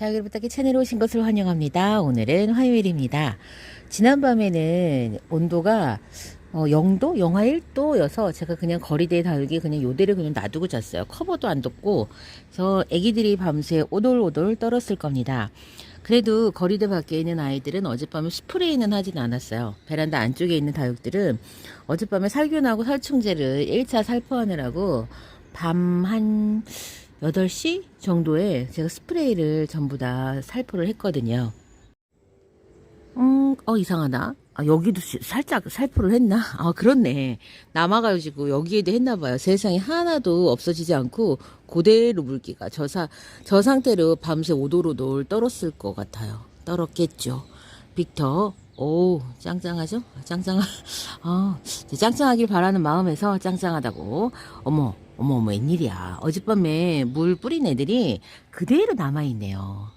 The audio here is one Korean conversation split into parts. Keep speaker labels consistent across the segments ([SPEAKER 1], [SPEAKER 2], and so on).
[SPEAKER 1] 다육이 부탁의 채널에 오신 것을 환영합니다. 오늘은 화요일입니다. 지난밤에는 온도가 0도? 영하 1도여서 제가 그냥 거리대 다육이 그냥 요대로 그냥 놔두고 잤어요. 커버도 안 덮고. 그래서 애기들이 밤새 오돌오돌 떨었을 겁니다. 그래도 거리대 밖에 있는 아이들은 어젯밤에 스프레이는 하진 않았어요. 베란다 안쪽에 있는 다육들은 어젯밤에 살균하고 살충제를 1차 살포하느라고 밤 한 8시 정도에 제가 스프레이를 전부 다 살포를 했거든요. 이상하다. 여기도 살짝 살포를 했나? 그렇네. 남아가지고 여기에도 했나봐요. 세상에 하나도 없어지지 않고 그대로 물기가 저 상태로 밤새 오돌오돌 떨었을 것 같아요. 떨었겠죠. 빅터. 오, 짱짱하죠? 짱짱하길 바라는 마음에서 짱짱하다고. 어머, 웬일이야. 어젯밤에 물 뿌린 애들이 그대로 남아있네요.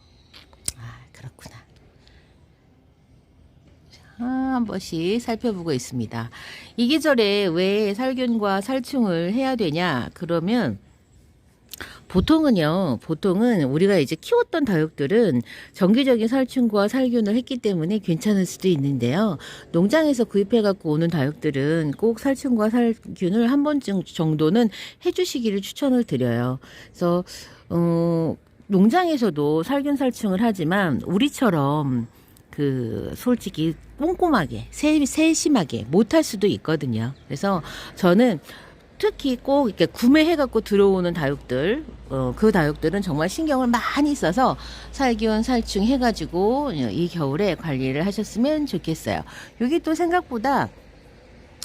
[SPEAKER 1] 그렇구나. 한 번씩 살펴보고 있습니다. 이 계절에 왜 살균과 살충을 해야 되냐? 그러면 보통은 우리가 이제 키웠던 다육들은 정기적인 살충과 살균을 했기 때문에 괜찮을 수도 있는데요. 농장에서 구입해 갖고 오는 다육들은 꼭 살충과 살균을 한 번쯤 정도는 해주시기를 추천을 드려요. 그래서 농장에서도 살균 살충을 하지만 우리처럼 솔직히 꼼꼼하게 세심하게 못할 수도 있거든요. 그래서 저는 특히 꼭 이렇게 구매해갖고 들어오는 다육들, 그 다육들은 정말 신경을 많이 써서 살균, 살충 해가지고 이 겨울에 관리를 하셨으면 좋겠어요. 여기 또 생각보다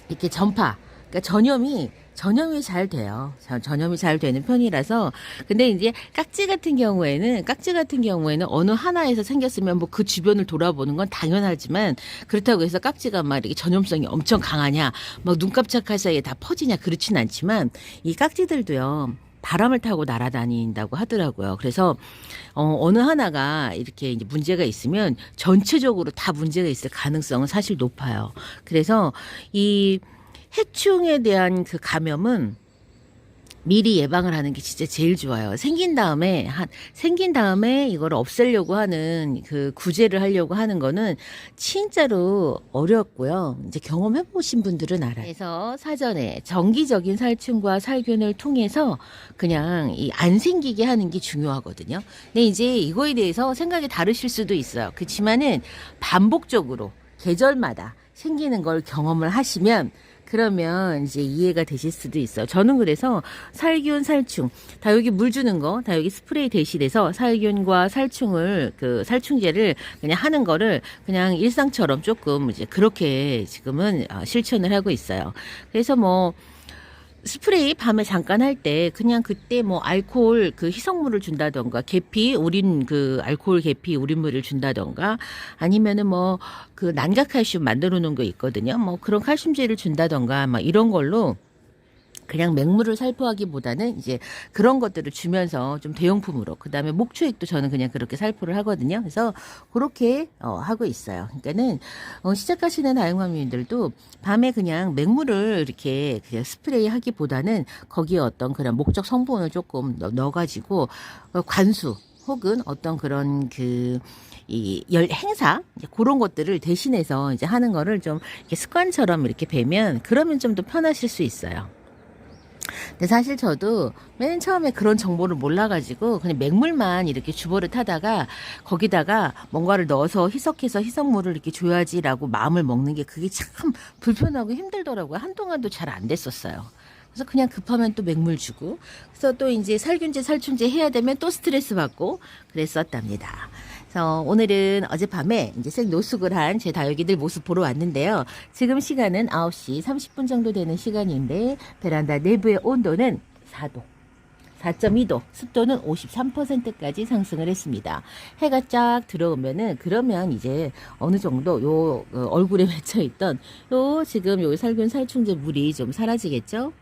[SPEAKER 1] 이렇게 그러니까 전염이 잘 돼요. 전염이 잘 되는 편이라서. 근데 이제 깍지 같은 경우에는 어느 하나에서 생겼으면 뭐 그 주변을 돌아보는 건 당연하지만 그렇다고 해서 깍지가 막 이렇게 전염성이 엄청 강하냐, 막 눈 깜짝할 사이에 다 퍼지냐 그렇진 않지만 이 깍지들도요. 바람을 타고 날아다닌다고 하더라고요. 그래서 어느 하나가 이렇게 이제 문제가 있으면 전체적으로 다 문제가 있을 가능성은 사실 높아요. 그래서 이 해충에 대한 그 감염은 미리 예방을 하는 게 진짜 제일 좋아요. 생긴 다음에 이걸 없애려고 하는 그 구제를 하려고 하는 거는 진짜로 어렵고요. 이제 경험해 보신 분들은 알아요. 그래서 사전에 정기적인 살충과 살균을 통해서 그냥 안 생기게 하는 게 중요하거든요. 근데 이제 이거에 대해서 생각이 다르실 수도 있어요. 그렇지만은 반복적으로 계절마다 생기는 걸 경험을 하시면 그러면 이제 이해가 되실 수도 있어요. 저는 그래서 살균, 살충, 다육이 물 주는 거, 다육이 스프레이 대신해서 살균과 살충을, 살충제를 그냥 하는 거를 그냥 일상처럼 조금 이제 그렇게 지금은 실천을 하고 있어요. 그래서 스프레이 밤에 잠깐 할 때 그냥 그때 알코올 희석물을 준다던가 우린 알코올 계피 우린물을 준다던가 아니면은 난각칼슘 만들어 놓은 거 있거든요. 그런 칼슘제를 준다던가 이런 걸로 그냥 맹물을 살포하기보다는 이제 그런 것들을 주면서 좀 대용품으로 그다음에 목초액도 저는 그냥 그렇게 살포를 하거든요. 그래서 그렇게 하고 있어요. 그러니까는 시작하시는 다육맘님들도 밤에 그냥 맹물을 이렇게 그냥 스프레이 하기보다는 거기에 어떤 그런 목적 성분을 조금 넣어가지고 관수 혹은 어떤 그런 이 행사 그런 것들을 대신해서 이제 하는 거를 좀 이렇게 습관처럼 이렇게 배면 그러면 좀 더 편하실 수 있어요. 근데 사실 저도 맨 처음에 그런 정보를 몰라가지고 그냥 맹물만 이렇게 주버릇 하다가 거기다가 뭔가를 넣어서 희석해서 희석물을 이렇게 줘야지라고 마음을 먹는 게 그게 참 불편하고 힘들더라고요. 한동안도 잘 안 됐었어요. 그래서 그냥 급하면 또 맹물 주고 그래서 또 이제 살균제 살충제 해야 되면 또 스트레스 받고 그랬었답니다. 그래서 오늘은 어젯밤에 이제 생노숙을 한 제 다육이들 모습 보러 왔는데요. 지금 시간은 9시 30분 정도 되는 시간인데 베란다 내부의 온도는 4도. 4.2도, 습도는 53%까지 상승을 했습니다. 해가 쫙 들어오면은 그러면 이제 어느 정도 얼굴에 맺혀 있던 지금 요 살균 살충제 물이 좀 사라지겠죠?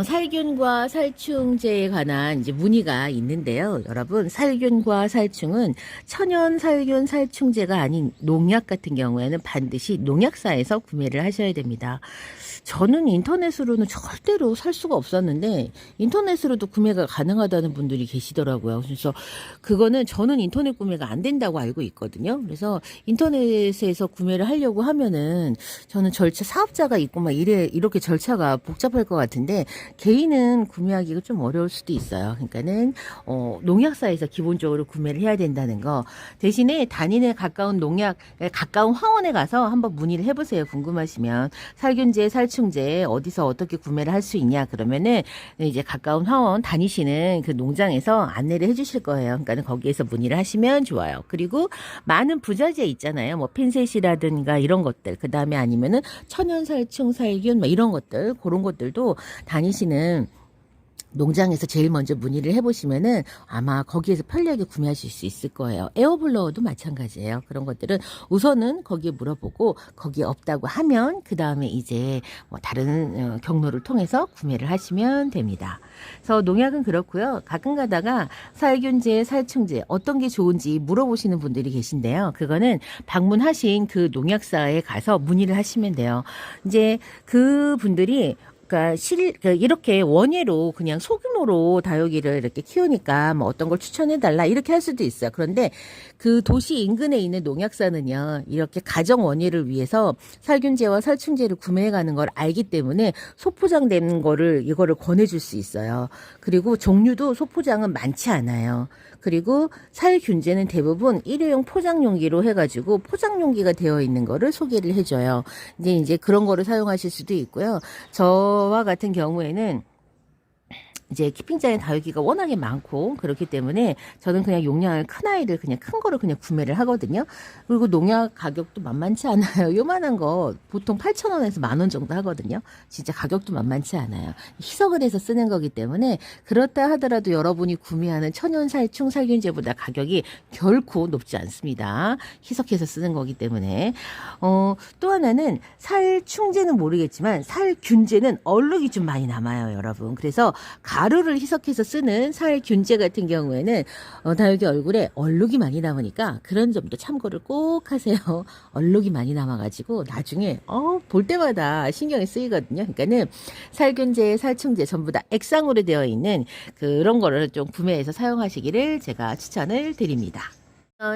[SPEAKER 1] 살균과 살충제에 관한 이제 문의가 있는데요. 여러분, 살균과 살충은 천연 살균 살충제가 아닌 농약 같은 경우에는 반드시 농약사에서 구매를 하셔야 됩니다. 저는 인터넷으로는 절대로 살 수가 없었는데 인터넷으로도 구매가 가능하다는 분들이 계시더라고요. 그래서 그거는 저는 인터넷 구매가 안 된다고 알고 있거든요. 그래서 인터넷에서 구매를 하려고 하면은 저는 절차 사업자가 있고 막 이렇게 절차가 복잡할 것 같은데 개인은 구매하기가 좀 어려울 수도 있어요. 그러니까는 농약사에서 기본적으로 구매를 해야 된다는 거. 대신에 단인에 가까운 가까운 화원에 가서 한번 문의를 해보세요. 궁금하시면 살균제, 살충제 어디서 어떻게 구매를 할 수 있냐 그러면은 이제 가까운 화원 다니시는 그 농장에서 안내를 해주실 거예요. 그러니까 거기에서 문의를 하시면 좋아요. 그리고 많은 부자재 있잖아요. 뭐 핀셋이라든가 이런 것들, 그 다음에 아니면은 천연 살충, 살균 뭐 이런 것들, 그런 것들도 다니시는 농장에서 제일 먼저 문의를 해보시면은 아마 거기에서 편리하게 구매하실 수 있을 거예요. 에어블로어도 마찬가지예요. 그런 것들은 우선은 거기에 물어보고 거기에 없다고 하면 그 다음에 이제 뭐 다른 경로를 통해서 구매를 하시면 됩니다. 그래서 농약은 그렇고요. 가끔 가다가 살균제, 살충제 어떤 게 좋은지 물어보시는 분들이 계신데요. 그거는 방문하신 그 농약사에 가서 문의를 하시면 돼요. 이제 그 분들이 그러니까 이렇게 원예로 그냥 소규모로 다육이를 이렇게 키우니까 뭐 어떤 걸 추천해달라 이렇게 할 수도 있어요. 그런데 그 도시 인근에 있는 농약사는요, 이렇게 가정 원예를 위해서 살균제와 살충제를 구매해가는 걸 알기 때문에 소포장된 이거를 권해줄 수 있어요. 그리고 종류도 소포장은 많지 않아요. 그리고 살균제는 대부분 일회용 포장 용기로 해가지고 포장 용기가 되어 있는 거를 소개를 해줘요. 이제 그런 거를 사용하실 수도 있고요. 저와 같은 경우에는 이제 키핑장에 다육이가 워낙에 많고 그렇기 때문에 저는 그냥 용량을 큰 아이를 그냥 큰 거를 그냥 구매를 하거든요. 그리고 농약 가격도 만만치 않아요. 요만한 거 보통 8,000원에서 10,000원 정도 하거든요. 진짜 가격도 만만치 않아요. 희석을 해서 쓰는 거기 때문에 그렇다 하더라도 여러분이 구매하는 천연 살충 살균제보다 가격이 결코 높지 않습니다. 희석해서 쓰는 거기 때문에 또 하나는 살충제는 모르겠지만 살균제는 얼룩이 좀 많이 남아요, 여러분. 그래서 가루를 희석해서 쓰는 살균제 같은 경우에는 다육이 얼굴에 얼룩이 많이 남으니까 그런 점도 참고를 꼭 하세요. 얼룩이 많이 남아가지고 나중에 볼 때마다 신경이 쓰이거든요. 그러니까는 살균제, 살충제 전부 다 액상으로 되어 있는 그런 거를 좀 구매해서 사용하시기를 제가 추천을 드립니다.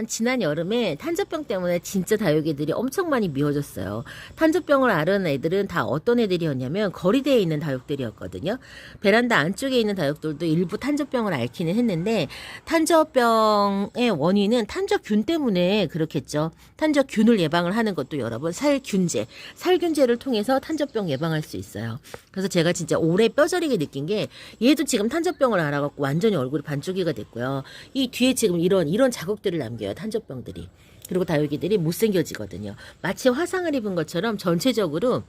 [SPEAKER 1] 지난 여름에 탄저병 때문에 진짜 다육이들이 엄청 많이 미워졌어요. 탄저병을 앓은 애들은 다 어떤 애들이었냐면 거리대에 있는 다육들이었거든요. 베란다 안쪽에 있는 다육들도 일부 탄저병을 앓기는 했는데 탄저병의 원인은 탄저균 때문에 그렇겠죠. 탄저균을 예방을 하는 것도 여러분 살균제를 통해서 탄저병 예방할 수 있어요. 그래서 제가 진짜 오래 뼈저리게 느낀 게 얘도 지금 탄저병을 앓아갖고 완전히 얼굴이 반쪽이가 됐고요. 이 뒤에 지금 이런 자국들을 남겨요. 탄저병들이. 그리고 다육이들이 못생겨지거든요. 마치 화상을 입은 것처럼 전체적으로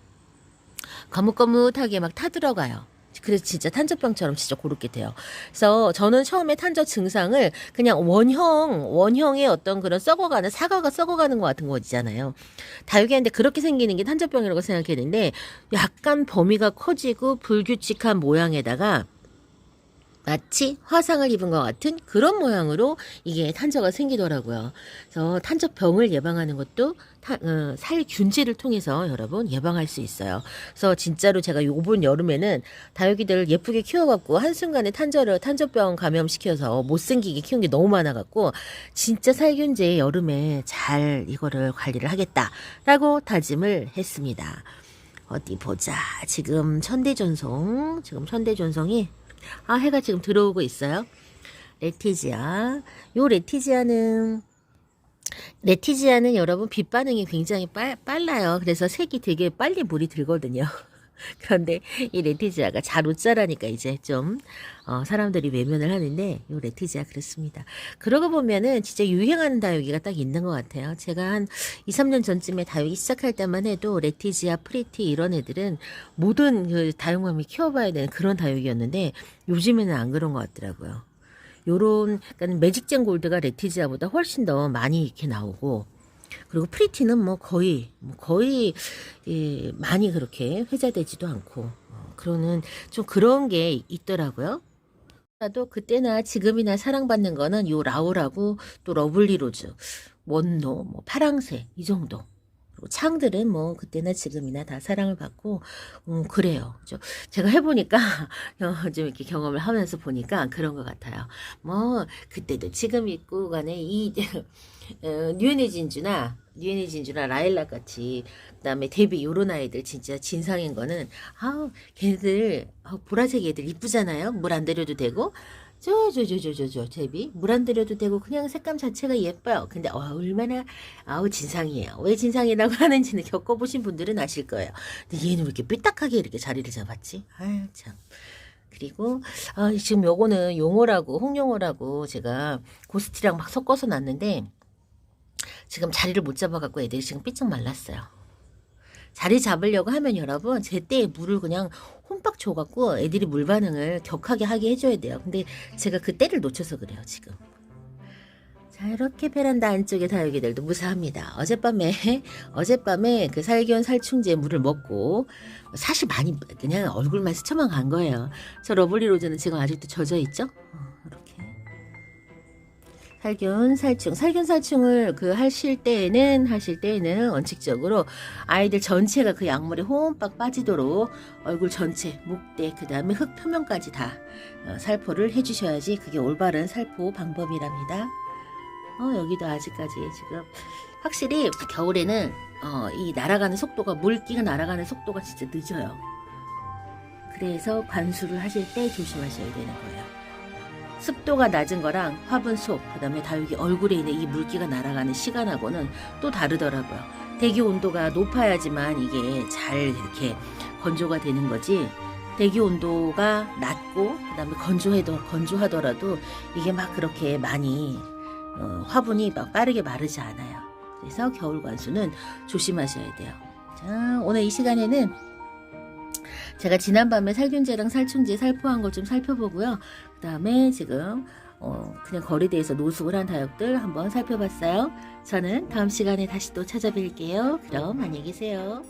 [SPEAKER 1] 거뭇거뭇하게 막 타들어가요. 그래서 진짜 탄저병처럼 진짜 고르게 돼요. 그래서 저는 처음에 탄저 증상을 그냥 원형의 어떤 그런 사과가 썩어가는 것 같은 거 있잖아요. 다육이한테 그렇게 생기는 게 탄저병이라고 생각했는데 약간 범위가 커지고 불규칙한 모양에다가 마치 화상을 입은 것 같은 그런 모양으로 이게 탄저가 생기더라고요. 그래서 탄저병을 예방하는 것도 살균제를 통해서 여러분 예방할 수 있어요. 그래서 진짜로 제가 요번 여름에는 다육이들 예쁘게 키워갖고 한순간에 탄저병 감염시켜서 못생기게 키운 게 너무 많아갖고 진짜 살균제 여름에 잘 이거를 관리를 하겠다라고 다짐을 했습니다. 어디 보자. 지금 천대전송이 해가 지금 들어오고 있어요. 레티지아. 요 레티지아는 여러분 빛 반응이 굉장히 빨라요. 그래서 색이 되게 빨리 물이 들거든요. 그런데 이 레티지아가 잘 웃 자라니까 이제 좀 사람들이 외면을 하는데 요 레티지아 그렇습니다. 그러고 보면은 진짜 유행하는 다육이가 딱 있는 것 같아요. 제가 한 2, 3년 전쯤에 다육이 시작할 때만 해도 레티지아, 프리티 이런 애들은 모든 그 다육맘이 키워봐야 되는 그런 다육이었는데 요즘에는 안 그런 것 같더라고요. 그러니까 매직젠 골드가 레티지아보다 훨씬 더 많이 이렇게 나오고 그리고 프리티는 뭐 거의 많이 그렇게 회자되지도 않고 그러는 좀 그런 게 있더라고요. 나도 그때나 지금이나 사랑받는 거는 요 라오라고 또 러블리 로즈, 원노, 뭐 파랑새 이 정도. 그리고 창들은 뭐 그때나 지금이나 다 사랑을 받고 그래요. 제가 해보니까 좀 이렇게 경험을 하면서 보니까 그런 것 같아요. 뭐 그때도 지금 있고 간에 이 뉴에너지 진주나 라일락 같이 그다음에 데뷔 요런 아이들 진짜 진상인 거는 걔네들 보라색 애들 이쁘잖아요. 물 안 들여도 되고 데뷔 물 안 들여도 되고 그냥 색감 자체가 예뻐요. 근데 얼마나 진상이에요. 왜 진상이라고 하는지는 겪어보신 분들은 아실 거예요. 근데 얘는 왜 이렇게 삐딱하게 이렇게 자리를 잡았지? 아유 참. 그리고 지금 요거는 용어라고 홍용어라고 제가 고스티랑 막 섞어서 놨는데 지금 자리를 못 잡아갖고 애들이 지금 삐쩍 말랐어요. 자리 잡으려고 하면 여러분 제때에 물을 그냥 홈빡 줘갖고 애들이 물 반응을 격하게 하게 해줘야 돼요. 근데 제가 그 때를 놓쳐서 그래요 지금. 자 이렇게 베란다 안쪽에 다육이들도 무사합니다. 어젯밤에 그 살균 살충제 물을 먹고 사실 많이 그냥 얼굴만 스쳐만 간 거예요. 저 러블리 로즈는 지금 아직도 젖어 있죠? 이렇게 살균 살충을 하실 때에는 원칙적으로 아이들 전체가 그 약물에 홈빡 빠지도록 얼굴 전체, 목대, 그 다음에 흙 표면까지 다 살포를 해주셔야지 그게 올바른 살포 방법이랍니다. 여기도 아직까지 지금 확실히 겨울에는 이 날아가는 속도가 물기가 날아가는 속도가 진짜 늦어요. 그래서 관수를 하실 때 조심하셔야 되는 거예요. 습도가 낮은 거랑 화분 속, 그 다음에 다육이 얼굴에 있는 이 물기가 날아가는 시간하고는 또 다르더라고요. 대기 온도가 높아야지만 이게 잘 이렇게 건조가 되는 거지. 대기 온도가 낮고, 그 다음에 건조하더라도 이게 막 그렇게 많이, 화분이 막 빠르게 마르지 않아요. 그래서 겨울 관수는 조심하셔야 돼요. 자, 오늘 이 시간에는 제가 지난밤에 살균제랑 살충제 살포한 걸 좀 살펴보고요. 그 다음에 지금 그냥 거리대에서 노숙을 한 다육들 한번 살펴봤어요. 저는 다음 시간에 다시 또 찾아뵐게요. 그럼 안녕히 계세요.